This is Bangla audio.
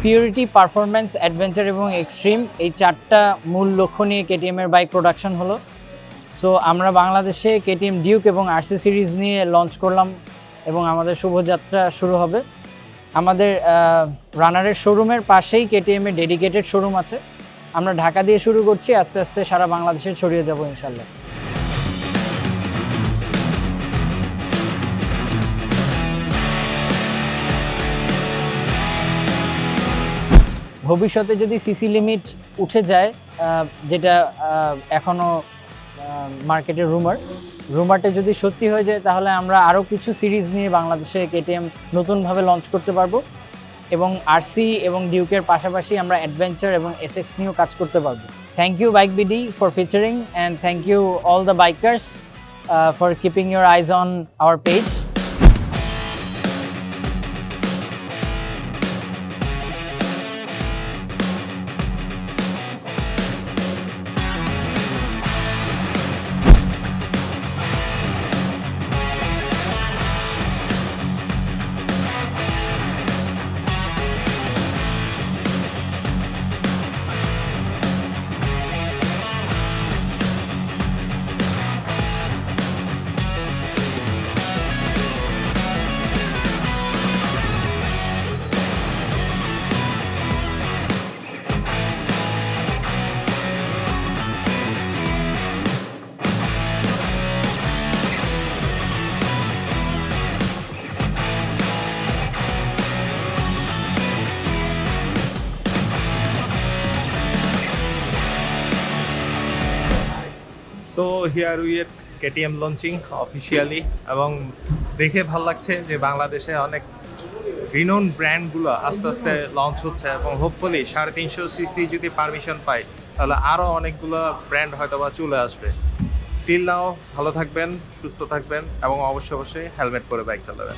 পিউরিটি, পারফরম্যান্স, অ্যাডভেঞ্চার এবং এক্সট্রিম, এই চারটা মূল লক্ষ্য নিয়ে কেটিএমের বাইক প্রোডাকশন হলো। সো আমরা বাংলাদেশে কেটিএম ডিউক এবং আরসি সিরিজ নিয়ে লঞ্চ করলাম এবং আমাদের শুভযাত্রা শুরু হবে। আমাদের রানারের শোরুমের পাশেই কেটিএমের ডেডিকেটেড শোরুম আছে। আমরা ঢাকা দিয়ে শুরু করছি, আস্তে আস্তে সারা বাংলাদেশে ছড়িয়ে যাব ইনশাল্লাহ। ভবিষ্যতে যদি সিসি লিমিট উঠে যায়, যেটা এখনও মার্কেটের রুমারটা যদি সত্যি হয়ে যায়, তাহলে আমরা আরও কিছু সিরিজ নিয়ে বাংলাদেশে কেটিএম নতুনভাবে লঞ্চ করতে পারবো এবং আরসি এবং ডিউকের পাশাপাশি আমরা অ্যাডভেঞ্চার এবং এসএক্স নিয়েও কাজ করতে পারবো। Thank you BikeBD for featuring and thank you all the bikers for keeping your eyes on our page. So here we are KTM launching officially এবং দেখে ভালো লাগছে যে বাংলাদেশে অনেক রিনোন ব্র্যান্ডগুলো আস্তে আস্তে লঞ্চ হচ্ছে এবং হোপফুলি 350 সিসি যদি পারমিশন পাই তাহলে আরও অনেকগুলো ব্র্যান্ড হয়তো বা চলে আসবে। টিল নাও ভালো থাকবেন, সুস্থ থাকবেন এবং অবশ্যই হেলমেট পরে বাইক চালাবেন।